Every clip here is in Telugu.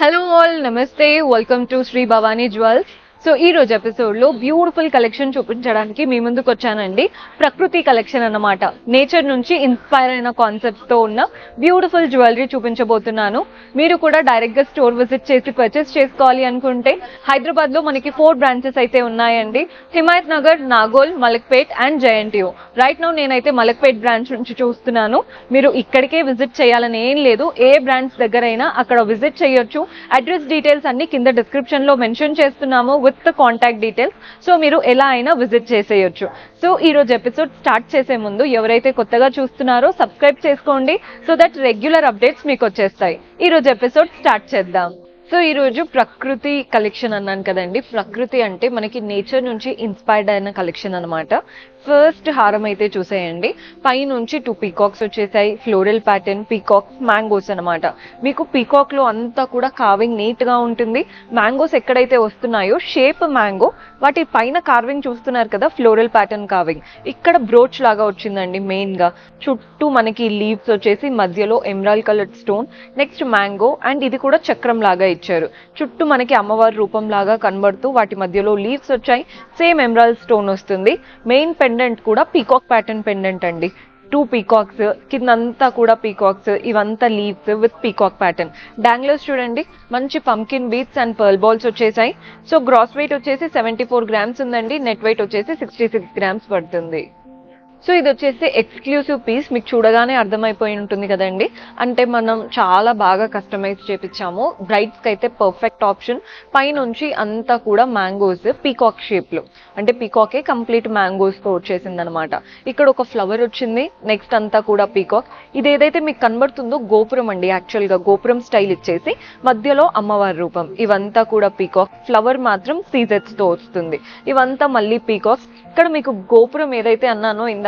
హలో ఆల్, నమస్తే. Welcome to Shri Bhavani jewels. So ఈ రోజు ఎపిసోడ్ లో బ్యూటిఫుల్ కలెక్షన్ చూపించడానికి మీ ముందుకు వచ్చానండి. ప్రకృతి కలెక్షన్ అన్నమాట. నేచర్ నుంచి ఇన్స్పైర్ అయిన కాన్సెప్ట్స్ తో ఉన్న బ్యూటిఫుల్ జ్యువెలరీ చూపించబోతున్నాను. మీరు కూడా డైరెక్ట్ గా స్టోర్ విజిట్ చేసి పర్చేస్ చేసుకోవాలి అనుకుంటే హైదరాబాద్ లో మనకి 4 బ్రాంచెస్ అయితే ఉన్నాయండి. Himayat Nagar, Nagole, Malakpet and JNTU. Right now నేనైతే మలక్పేట్ బ్రాంచ్ నుంచి చూస్తున్నాను. మీరు ఇక్కడికే విజిట్ చేయాలని ఏం లేదు, ఏ బ్రాంచ్ దగ్గర అయినా అక్కడ విజిట్ చేయొచ్చు. అడ్రస్ డీటెయిల్స్ అన్ని కింద డిస్క్రిప్షన్ లో మెన్షన్ చేస్తున్నాము with the contact details. So మీరు ఎలా అయినా విజిట్ చేసేయొచ్చు. సో ఈ రోజు ఎపిసోడ్ స్టార్ట్ చేసే ముందు ఎవరైతే కొత్తగా చూస్తున్నారో సబ్స్క్రైబ్ చేసుకోండి, సో దట్ రెగ్యులర్ అప్డేట్స్ మీకు వచ్చేస్తాయి. ఈ రోజు ఎపిసోడ్ స్టార్ట్ చేద్దాం. సో ఈ రోజు ప్రకృతి కలెక్షన్ అన్నాను కదండి. ప్రకృతి అంటే మనకి నేచర్ నుంచి ఇన్స్పైర్డ్ అయిన కలెక్షన్ అనమాట. ఫస్ట్ హారం అయితే చూసేయండి. పై నుంచి 2 పీకాక్స్ వచ్చేసాయి. ఫ్లోరల్ ప్యాటర్న్, పీకాక్స్, మ్యాంగోస్ అనమాట. మీకు పీకాక్ లో అంతా కూడా కార్వింగ్ నీట్ గా ఉంటుంది. మ్యాంగోస్ ఎక్కడైతే వస్తున్నాయో షేప్ మ్యాంగో, వాటి పైన కార్వింగ్ చూస్తున్నారు కదా, ఫ్లోరల్ ప్యాటర్న్ కార్వింగ్. ఇక్కడ బ్రోచ్ లాగా వచ్చిందండి. మెయిన్ గా చుట్టూ మనకి లీవ్స్ వచ్చేసి మధ్యలో emerald coloured stone, next mango, and ఇది కూడా చక్రం లాగా ఇచ్చారు. చుట్టూ మనకి అమ్మవారి రూపం లాగా కనబడుతూ వాటి మధ్యలో లీవ్స్ వచ్చాయి. సేమ్ ఎమరాల్డ్ స్టోన్ వస్తుంది. మెయిన్ పెండెంట్ కూడా పీకాక్ ప్యాటర్న్ పెండెంట్ అండి. 2 పీకాక్స్, కిందంతా కూడా పీకాక్స్, ఇవంతా leaves with peacock pattern. Danglers చూడండి, మంచి pumpkin beats and pearl balls వచ్చేసాయి. సో గ్రాస్ వెయిట్ వచ్చేసి 74 గ్రామ్స్ ఉందండి. నెట్ వెయిట్ వచ్చేసి 66 గ్రామ్స్ పడుతుంది. సో ఇది వచ్చేసి ఎక్స్క్లూసివ్ పీస్. మీకు చూడగానే అర్థమైపోయి ఉంటుంది కదండి. అంటే మనం చాలా బాగా కస్టమైజ్ చేపించాము. బ్రైడ్స్ కి అయితే పర్ఫెక్ట్ ఆప్షన్. పైనుంచి అంతా కూడా మ్యాంగోస్ పీకాక్ షేప్ లో, అంటే పీకాకే కంప్లీట్ మ్యాంగోస్ తో వచ్చేసింది అనమాట. ఇక్కడ ఒక ఫ్లవర్ వచ్చింది. నెక్స్ట్ అంతా కూడా పీకాక్. ఇది ఏదైతే మీకు కనబడుతుందో గోపురం అండి. యాక్చువల్ గా గోపురం స్టైల్ ఇచ్చేసి మధ్యలో అమ్మవారి రూపం. ఇవంతా కూడా పీకాక్. ఫ్లవర్ మాత్రం సీజెట్స్ తో వస్తుంది. ఇవంతా మళ్ళీ పీకాక్స్. ఇక్కడ మీకు గోపురం ఏదైతే అన్నానో ఇందాక,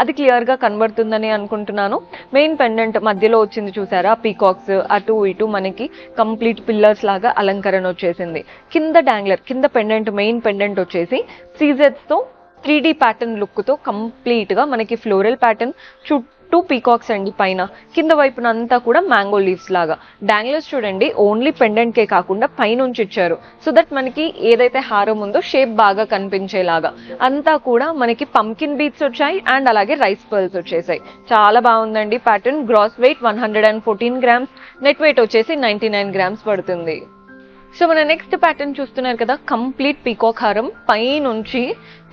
అది క్లియర్ గా కనబడుతుందని అనుకుంటున్నాను. మెయిన్ పెండెంట్ మధ్యలో వచ్చింది చూసారా, పీకాక్స్. అటు ఇటు మనకి కంప్లీట్ పిల్లర్స్ లాగా అలంకరణ వచ్చేసింది. కింద డాంగ్లర్, కింద పెండెంట్, మెయిన్ పెండెంట్ వచ్చేసి సీజెట్స్ తో 3D ప్యాటర్న్ లుక్ తో కంప్లీట్ గా మనకి ఫ్లోరల్ ప్యాటర్న్, చుట్టూ పీకాక్స్ అండి. పైన కింద వైపున అంతా కూడా మ్యాంగో లీవ్స్ లాగా. డాంగ్లర్స్ చూడండి, ఓన్లీ పెండెంట్ కే కాకుండా పైనుంచి ఇచ్చారు. సో దట్ మనకి ఏదైతే హారం ఉందో షేప్ బాగా కనిపించేలాగా. అంతా కూడా మనకి పంకిన్ బీట్స్ వచ్చాయి అండ్ అలాగే రైస్ పర్ల్స్ వచ్చేసాయి. చాలా బాగుందండి pattern. Gross weight 114 grams, net weight వచ్చేసి 99 గ్రామ్స్ పడుతుంది. సో మన నెక్స్ట్ ప్యాటర్న్ చూస్తున్నారు కదా, కంప్లీట్ పీకాక్ హారం. పై నుంచి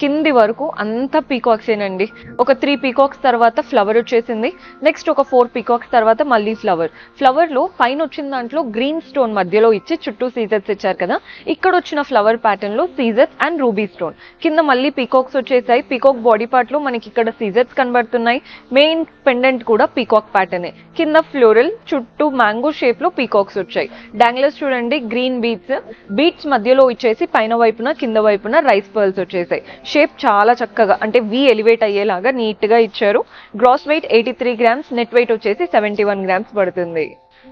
కింది వరకు అంతా పీకాక్సేనండి. ఒక 3 పీకాక్స్ తర్వాత ఫ్లవర్ వచ్చేసింది. నెక్స్ట్ ఒక 4 పీకాక్స్ తర్వాత మళ్ళీ ఫ్లవర్. ఫ్లవర్ లో పైన వచ్చిన దాంట్లో గ్రీన్ స్టోన్ మధ్యలో ఇచ్చి చుట్టూ సీజెట్స్ ఇచ్చారు కదా. ఇక్కడ వచ్చిన ఫ్లవర్ ప్యాటర్న్ లో సీజెట్స్ అండ్ రూబీ స్టోన్. కింద మళ్ళీ పీకాక్స్ వచ్చేసాయి. పీకాక్ బాడీ పార్ట్ లో మనకి ఇక్కడ సీజెట్స్ కనబడుతున్నాయి. మెయిన్ పెండెంట్ కూడా పీకాక్ ప్యాటర్నే. కింద ఫ్లోరల్, చుట్టూ మ్యాంగో షేప్ లో పీకాక్స్ వచ్చాయి. డాంగ్లర్స్ చూడండి, గ్రీన్ బీట్స్ మధ్యలో ఇచ్చేసి పైన వైపున కింద వైపున రైస్ పర్ల్స్ వచ్చేసాయి. షేప్ చాలా చక్కగా, అంటే వి ఎలివేట్ అయ్యేలాగా నీట్ గా ఇచ్చారు. Gross weight 83 grams, net weight వచ్చేసి 71 గ్రామ్స్ పడుతుంది.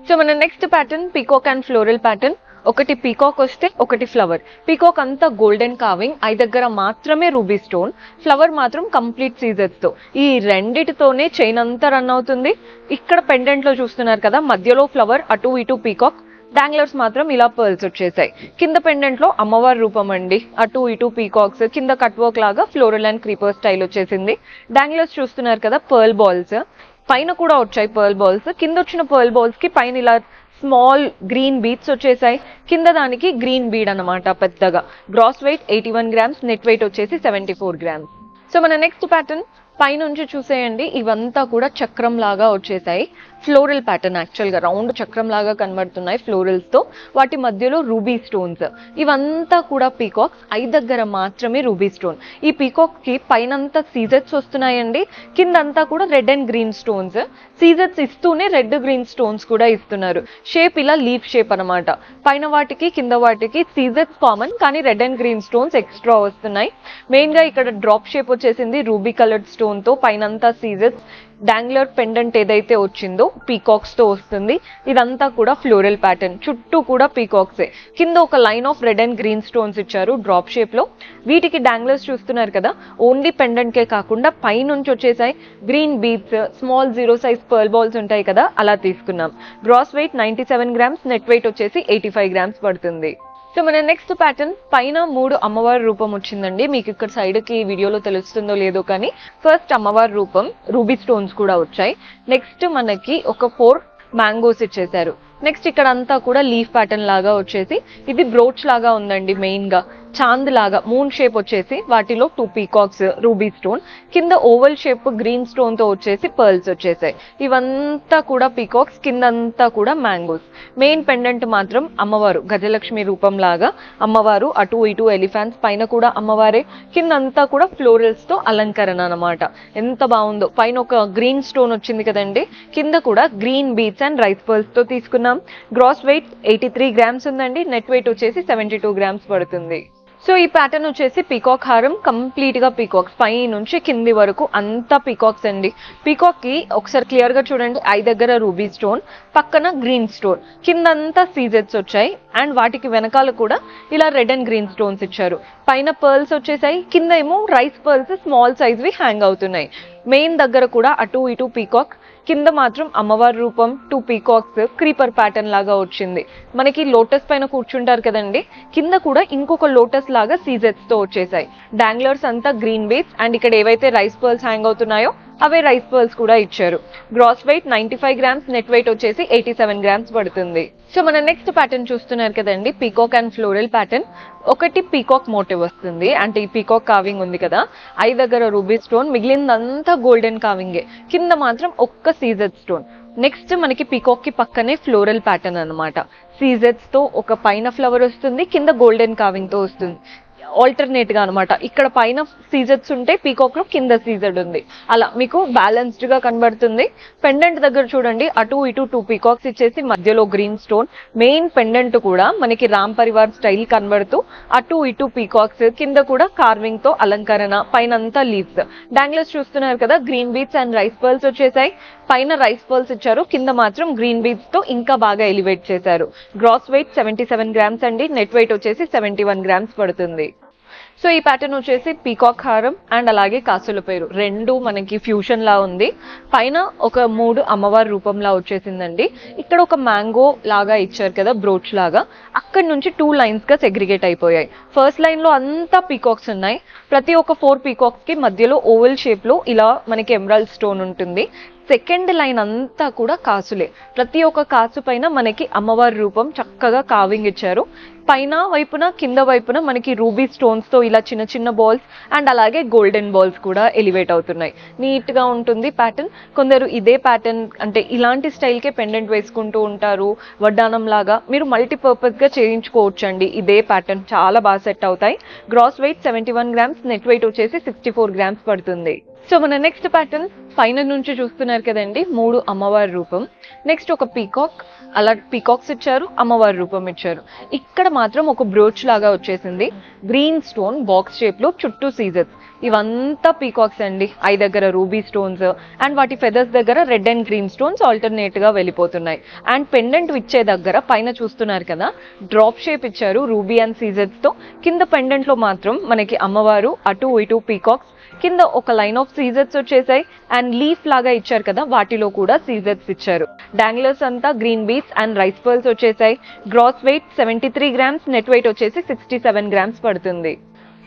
సో మన next pattern peacock and floral pattern. ఒకటి పీకాక్ వస్తే ఒకటి ఫ్లవర్. పీకాక్ అంతా గోల్డెన్ కార్వింగ్, ఐ దగ్గర మాత్రమే రూబీ స్టోన్, ఫ్లవర్ మాత్రం కంప్లీట్ సీజెట్స్ తో. ఈ రెండిటితోనే చైన్ అంతా రన్ అవుతుంది. ఇక్కడ పెండెంట్ లో చూస్తున్నారు కదా, మధ్యలో ఫ్లవర్, అటు ఇటు పీకాక్. డాంగ్లర్స్ మాత్రం ఇలా పర్ల్స్ వచ్చేసాయి. కింద పెండెంట్ లో అమ్మవారి రూపం అండి. అటు ఇటు పీకాక్స్, కింద కట్ వర్క్ లాగా ఫ్లోరల్ అండ్ క్రీపర్ స్టైల్ వచ్చేసింది. డాంగ్లర్స్ చూస్తున్నారు కదా, పర్ల్ బాల్స్. పైన కూడా వచ్చాయి పర్ల్ బాల్స్. కింద వచ్చిన పర్ల్ బాల్స్ కి పైన ఇలా స్మాల్ గ్రీన్ బీట్స్ వచ్చేసాయి. కింద దానికి గ్రీన్ బీడ్ అనమాట పెద్దగా. Gross weight 81 grams, net weight వచ్చేసి 74 గ్రామ్స్. సో మన నెక్స్ట్ ప్యాటర్న్ పైనుంచి చూసేయండి. ఇవంతా కూడా చక్రం లాగా వచ్చేసాయి. ఫ్లోరల్ ప్యాటర్న్, యాక్చువల్ గా రౌండ్ చక్రం లాగా కనబడుతున్నాయి ఫ్లోరల్స్ తో. వాటి మధ్యలో రూబీ స్టోన్స్. ఇవంతా కూడా పీకాక్స్, ఐ దగ్గర మాత్రమే రూబీ స్టోన్. ఈ పీకాక్ కి పైనంతా సీజెట్స్ వస్తున్నాయండి. కిందంతా కూడా రెడ్ అండ్ గ్రీన్ స్టోన్స్. సీజెట్స్ ఇస్తూనే రెడ్ గ్రీన్ స్టోన్స్ కూడా ఇస్తున్నారు. షేప్ ఇలా లీఫ్ షేప్ అనమాట. పైన వాటికి కింద వాటికి సీజెట్స్ కామన్, కానీ red and green stones extra వస్తున్నాయి. మెయిన్ గా ఇక్కడ డ్రాప్ షేప్ వచ్చేసింది రూబీ కలర్డ్ స్టోన్ తో. పైనంతా సీజెట్స్, డాంగ్లర్ పెండెంట్ ఏదైతే వచ్చిందో పీకాక్స్ తో వస్తుంది. ఇదంతా కూడా ఫ్లోరల్ ప్యాటర్న్, చుట్టూ కూడా పీకాక్సే. కింద ఒక line of red and green stones ఇచ్చారు డ్రాప్ షేప్ లో. వీటికి డాంగ్లర్స్ చూస్తున్నారు కదా, ఓన్లీ పెండెంట్ కే కాకుండా పై నుంచి వచ్చేసాయి green beads, small 0 size pearl balls ఉంటాయి కదా, అలా తీసుకున్నాం. Gross weight 97 grams, net weight వచ్చేసి 85 గ్రామ్స్ పడుతుంది. సో మన నెక్స్ట్ ప్యాటర్న్ పైన 3 అమ్మవారి రూపం వచ్చిందండి. మీకు ఇక్కడ సైడ్ కి వీడియోలో తెలుస్తుందో లేదో కానీ ఫస్ట్ అమ్మవారి రూపం, రూబీ స్టోన్స్ కూడా వచ్చాయి. నెక్స్ట్ మనకి ఒక 4 మ్యాంగోస్ ఇచ్చేసారు. నెక్స్ట్ ఇక్కడ అంతా కూడా లీఫ్ ప్యాటర్న్ లాగా వచ్చేసి ఇది బ్రోచ్ లాగా ఉందండి. మెయిన్ గా చాంద్ లాగా మూన్ షేప్ వచ్చేసి వాటిలో 2 పీకాక్స్, రూబీ స్టోన్, కింద ఓవల్ షేప్ గ్రీన్ స్టోన్ తో వచ్చేసి పర్ల్స్ వచ్చేసాయి. ఇవంతా కూడా పీకాక్స్, కింద అంతా కూడా మ్యాంగోస్. మెయిన్ పెండెంట్ మాత్రం అమ్మవారు గజలక్ష్మి రూపం లాగా అమ్మవారు, అటు ఇటు ఎలిఫెంట్స్, పైన కూడా అమ్మవారే, కింద అంతా కూడా ఫ్లోరల్స్ తో అలంకరణ అన్నమాట. ఎంత బాగుందో. పైన ఒక గ్రీన్ స్టోన్ వచ్చింది కదండి, కింద కూడా green beads and rice pearls తో తీసుకున్నాం. గ్రాస్ వెయిట్ 83 గ్రామ్స్ ఉందండి, నెట్ వెయిట్ వచ్చేసి 72 గ్రామ్స్ పడుతుంది. సో ఈ ప్యాటర్న్ వచ్చేసి పీకాక్ హారం, కంప్లీట్ గా పీకాక్స్, పై నుంచి కింది వరకు అంతా పీకాక్స్ అండి. పీకాక్ కి ఒకసారి క్లియర్ గా చూడండి, ఐ దగ్గర రూబీ స్టోన్, పక్కన గ్రీన్ స్టోన్, కిందంతా సీజెట్స్ వచ్చాయి. అండ్ వాటికి వెనకాల కూడా ఇలా రెడ్ అండ్ గ్రీన్ స్టోన్స్ ఇచ్చారు. పైన పర్ల్స్ వచ్చేసాయి, కింద ఏమో రైస్ పర్ల్స్ స్మాల్ సైజ్ వి హ్యాంగ్ అవుతున్నాయి. మెయిన్ దగ్గర కూడా అటు ఇటు పీకాక్, కింద మాత్రం అమ్మవారి రూపం, 2 పీకాక్స్, క్రీపర్ ప్యాటర్న్ లాగా వచ్చింది. మనకి లోటస్ పైన కూర్చుంటారు కదండి, కింద కూడా ఇంకొక లోటస్ లాగా సీజెట్స్ తో వచ్చేసాయి. డాంగ్లర్స్ అంతా గ్రీన్ బీడ్స్, అండ్ ఇక్కడ ఏవైతే రైస్ పర్ల్స్ హ్యాంగ్ అవుతున్నాయో అవే రైస్ పర్ల్స్ కూడా ఇచ్చారు. Gross weight 95 grams, net weight వచ్చేసి 87 గ్రామ్స్ పడుతుంది. సో మన నెక్స్ట్ ప్యాటర్న్ చూస్తున్నారు కదండి, పీకాక్ అండ్ ఫ్లోరల్ ప్యాటర్న్. ఒకటి పీకాక్ మోటివ్ వస్తుంది, అంటే ఈ పీకాక్ కావింగ్ ఉంది కదా, ఐ దగ్గర రూబీ స్టోన్, మిగిలిందంతా గోల్డెన్ కావింగే, కింద మాత్రం ఒక్క సీజెడ్ స్టోన్. నెక్స్ట్ మనకి పీకాక్ కి పక్కనే ఫ్లోరల్ ప్యాటర్న్ అన్నమాట. సీజెడ్స్ తో ఒక పైన ఫ్లవర్ వస్తుంది, కింద గోల్డెన్ కావింగ్ తో వస్తుంది. ఆల్టర్నేట్ గా అనమాట. ఇక్కడ పైన సీజెడ్స్ ఉంటే పీకాక్ లో కింద సీజెడ్ ఉంది, అలా మీకు బ్యాలెన్స్డ్ గా కనబడుతుంది. పెండెంట్ దగ్గర చూడండి, అటు ఇటు 2 పీకాక్స్ ఇచ్చేసి మధ్యలో గ్రీన్ స్టోన్. మెయిన్ పెండెంట్ కూడా మనకి రామ్ పరివార్ స్టైల్ కనబడుతూ అటు ఇటు పీకాక్స్, కింద కూడా కార్వింగ్ తో అలంకరణ, పైన అంతా లీవ్స్. డాంగ్లర్స్ చూస్తున్నారు కదా, green beads and rice pearls వచ్చేసాయి. పైన రైస్ పర్ల్స్ ఇచ్చారు, కింద మాత్రం గ్రీన్ బీడ్స్ తో ఇంకా బాగా ఎలివేట్ చేశారు. గ్రాస్ వెయిట్ 77 గ్రామ్స్ అండి, నెట్ వెయిట్ వచ్చేసి 71 గ్రామ్స్ పడుతుంది. సో ఈ ప్యాటర్న్ వచ్చేసి పీకాక్ హారం అండ్ అలాగే కాసుల పేరు రెండు మనకి ఫ్యూషన్ లా ఉంది. పైన ఒక 3 అమ్మవారి రూపంలా వచ్చేసిందండి. ఇక్కడ ఒక మ్యాంగో లాగా ఇచ్చారు కదా, బ్రోచ్ లాగా, అక్కడ నుంచి 2 లైన్స్ గా సెగ్రిగేట్ అయిపోయాయి. ఫస్ట్ లైన్ లో అంతా పీకాక్స్ ఉన్నాయి. ప్రతి ఒక్క 4 పీకాక్స్ కి మధ్యలో ఓవల్ షేప్ లో ఇలా మనకి ఎమరాల్డ్ స్టోన్ ఉంటుంది. సెకండ్ లైన్ అంతా కూడా కాసులే. ప్రతి ఒక్క కాసు పైన మనకి అమ్మవారి రూపం చక్కగా కావింగ్ ఇచ్చారు. పైన వైపున కింద వైపున మనకి రూబీ స్టోన్స్ తో ఇలా చిన్న చిన్న బాల్స్ అండ్ అలాగే గోల్డెన్ బాల్స్ కూడా ఎలివేట్ అవుతున్నాయి. నీట్ గా ఉంటుంది ప్యాటర్న్. కొందరు ఇదే ప్యాటర్న్ అంటే ఇలాంటి స్టైల్ కే పెండెంట్ వేసుకుంటూ ఉంటారు, వడ్డానం లాగా. మీరు మల్టీపర్పస్ గా చేయించుకోవచ్చు అండి. ఇదే ప్యాటర్న్ చాలా బాగా సెట్ అవుతాయి. Gross weight 71 grams, net weight వచ్చేసి 64 గ్రామ్స్ పడుతుంది. సో మన నెక్స్ట్ ప్యాటర్న్ పైన నుంచి చూస్తున్నారు కదండి, 3 అమ్మవారి రూపం. నెక్స్ట్ ఒక పీకాక్, అలా పీకాక్స్ ఇచ్చారు, అమ్మవారి రూపం ఇచ్చారు. ఇక్కడ మాత్రం ఒక బ్రోచ్ లాగా వచ్చేసింది, గ్రీన్ స్టోన్ బాక్స్ షేప్ లో, చుట్టూ సీజెస్. ఇవంతా పీకాక్స్ అండి. ఐ దగ్గర రూబీ స్టోన్స్ అండ్ వాటి ఫెదర్స్ దగ్గర red and green stones alternate గా వెళ్ళిపోతున్నాయి. అండ్ పెండెంట్ ఇచ్చే దగ్గర పైన చూస్తున్నారు కదా, డ్రాప్ షేప్ ఇచ్చారు రూబీ అండ్ సీజెస్ తో. కింద పెండెంట్ లో మాత్రం మనకి అమ్మవారు, అటు ఇటు పీకాక్స్, కింద ఒక లైన్ ఆఫ్ సీజెట్స్ వచ్చేసాయి. అండ్ లీఫ్ లాగా ఇచ్చారు కదా, వాటిలో కూడా సీజెట్స్ ఇచ్చారు. డాంగ్లర్స్ అంతా green beads and rice pearls వచ్చేసాయి. Gross weight 73 grams, net weight వచ్చేసి 67 గ్రామ్స్ పడుతుంది.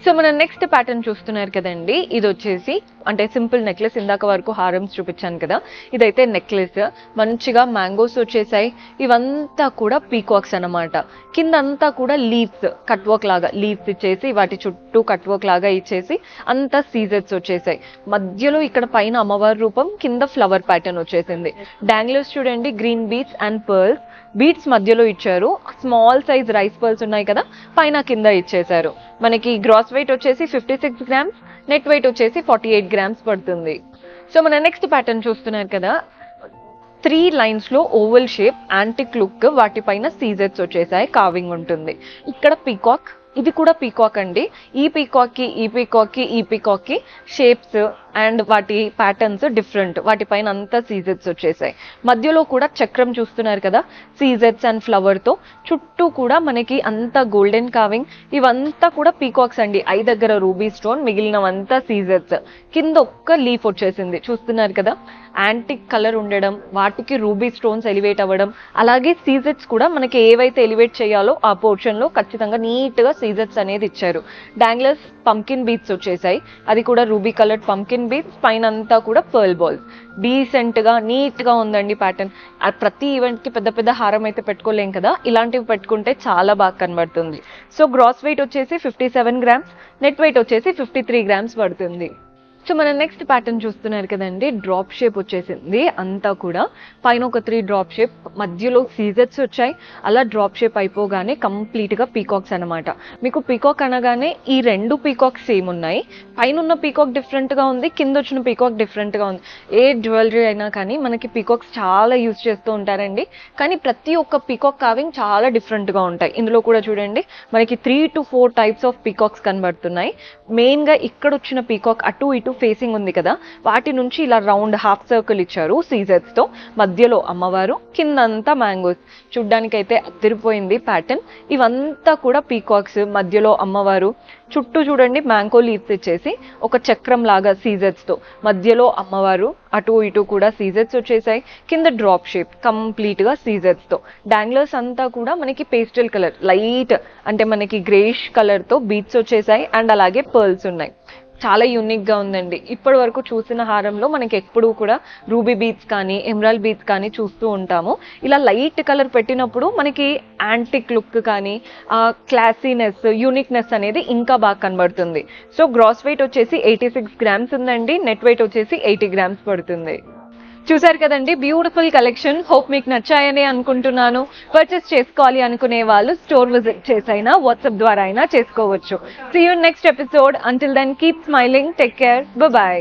సో మన నెక్స్ట్ ప్యాటర్న్ చూస్తున్నారు కదండి, ఇది వచ్చేసి అంటే సింపుల్ నెక్లెస్. ఇందాక వరకు హారమ్స్ చూపించాను కదా, ఇదైతే నెక్లెస్. మంచిగా మ్యాంగోస్ వచ్చేసాయి. ఇవంతా కూడా పీకాక్స్ అన్నమాట. కింద అంతా కూడా లీవ్స్, కట్ వర్క్ లాగా లీవ్స్ ఇచ్చేసి వాటి చుట్టూ కట్ వర్క్ లాగా ఇచ్చేసి అంతా సీజెట్స్ వచ్చేసాయి. మధ్యలో ఇక్కడ పైన అమ్మవారి రూపం, కింద ఫ్లవర్ ప్యాటర్న్ వచ్చేసింది. డాంగ్లర్స్ చూడండి, green beads and pearls. Beads మధ్యలో ఇచ్చారు, స్మాల్ సైజ్ రైస్ పర్ల్స్ ఉన్నాయి కదా, పైన కింద ఇచ్చేసారు. మనకి గ్రాస్ వెయిట్ వచ్చేసి 56 గ్రామ్స్, నెట్ వెయిట్ వచ్చేసి 48 గ్రామ్స్ పడుతుంది. సో మన నెక్స్ట్ ప్యాటర్న్ చూస్తున్నారు కదా, 3 లైన్స్ లో ఓవల్ షేప్ యాంటిక్ లుక్, వాటిపైన సీజెట్స్ వచ్చేసాయి, కావింగ్ ఉంటుంది. ఇక్కడ పీకాక్, ఇది కూడా పీకాక్ అండి. ఈ పీకాక్ కి ఈ పీకాక్ కి ఈ పీకాక్ కి షేప్స్ అండ్ వాటి ప్యాటర్న్స్ డిఫరెంట్, వాటిపైన అంతా సీజెట్స్ వచ్చేసాయి. మధ్యలో కూడా చక్రం చూస్తున్నారు కదా, సీజెట్స్ అండ్ ఫ్లవర్ తో చుట్టూ కూడా మనకి అంతా గోల్డెన్ కావింగ్. ఇవంతా కూడా పీకాక్స్ అండి. ఐ దగ్గర రూబీ స్టోన్, మిగిలినవంతా సీజెట్స్. కింద ఒక్క లీఫ్ వచ్చేసింది చూస్తున్నారు కదా. యాంటిక్ కలర్ ఉండడం, వాటికి రూబీ స్టోన్స్ ఎలివేట్ అవ్వడం, అలాగే సీజెట్స్ కూడా మనకి ఏవైతే ఎలివేట్ చేయాలో ఆ పోర్షన్ లో ఖచ్చితంగా నీట్ గా సీజెట్స్ అనేది ఇచ్చారు. డాంగ్లర్స్ పంకిన్ బీట్స్ వచ్చేసాయి, అది కూడా రూబీ కలర్డ్ పంకిన్ బీట్స్, పైన అంతా కూడా పర్ల్ బాల్స్. డీసెంట్ గా నీట్ గా ఉందండి ప్యాటర్న్. ప్రతి ఈవెంట్ కి పెద్ద పెద్ద హారం అయితే పెట్టుకోలేం కదా, ఇలాంటివి పెట్టుకుంటే చాలా బాగా కనబడుతుంది. సో గ్రాస్ వెయిట్ వచ్చేసి 57 grams, నెట్ వెయిట్ వచ్చేసి 53 grams పడుతుంది. సో మన నెక్స్ట్ ప్యాటర్న్ చూస్తున్నారు కదండి, డ్రాప్ షేప్ వచ్చేసింది అంతా కూడా. పైన ఒక 3 డ్రాప్ షేప్, మధ్యలో సీజెట్స్ వచ్చాయి. అలా డ్రాప్ షేప్ అయిపోగానే కంప్లీట్ గా పీకాక్స్ అనమాట. మీకు పీకాక్ అనగానే ఈ 2 పీకాక్స్ సేమ్ ఉన్నాయి. పైన ఉన్న పీకాక్ డిఫరెంట్ గా ఉంది, కింద వచ్చిన పీకాక్ డిఫరెంట్ గా ఉంది. ఏ జ్యువెలరీ అయినా కానీ మనకి పీకాక్స్ చాలా యూజ్ చేస్తూ ఉంటారండి, కానీ ప్రతి ఒక్క పీకాక్ కావింగ్ చాలా డిఫరెంట్ గా ఉంటాయి. ఇందులో కూడా చూడండి మనకి 3 to 4 టైప్స్ ఆఫ్ పీకాక్స్ కనబడుతున్నాయి. మెయిన్ గా ఇక్కడ వచ్చిన పీకాక్ అటు ఇటు ఫేసింగ్ ఉంది కదా, వాటి నుంచి ఇలా రౌండ్ హాఫ్ సర్కిల్ ఇచ్చారు సీజెట్స్ తో. మధ్యలో అమ్మవారు, కిందంతా మ్యాంగోస్. చూడ్డానికి అయితే అదిరిపోయింది ప్యాటర్న్. ఇవంతా కూడా పీకాక్స్, మధ్యలో అమ్మవారు, చుట్టూ చూడండి మ్యాంగో లీవ్స్ ఇచ్చేసి ఒక చక్రం లాగా సీజెట్స్ తో, మధ్యలో అమ్మవారు, అటు ఇటు కూడా సీజెట్స్ వచ్చేసాయి. కింద డ్రాప్ షేప్ కంప్లీట్ గా సీజెట్స్ తో. డాంగ్లర్స్ అంతా కూడా మనకి పేస్టల్ కలర్, లైట్ అంటే మనకి గ్రేష్ కలర్ తో బీట్స్ వచ్చేసాయి. అండ్ అలాగే పర్ల్స్ ఉన్నాయి. చాలా యూనిక్ గా ఉందండి. ఇప్పటి వరకు చూసిన హారంలో మనకి ఎప్పుడు కూడా రూబీ బీట్స్ కానీ ఎమరాల్డ్ బీట్స్ కానీ చూస్తూ ఉంటాము. ఇలా లైట్ కలర్ పెట్టినప్పుడు మనకి యాంటిక్ లుక్ కానీ క్లాసీనెస్, యూనిక్నెస్ అనేది ఇంకా బాగా కనబడుతుంది. సో గ్రాస్ వెయిట్ వచ్చేసి 86 grams ఉందండి, నెట్ వెయిట్ వచ్చేసి 80 grams పడుతుంది. చూసారు కదండి బ్యూటిఫుల్ కలెక్షన్. హోప్ మీకు నచ్చాయని అనుకుంటున్నాను. పర్చేస్ చేసుకోవాలి అనుకునే వాళ్ళు స్టోర్ విజిట్ చేసైనా వాట్సాప్ ద్వారా అయినా చేసుకోవచ్చు. See you next episode. Until then keep smiling, take care, by.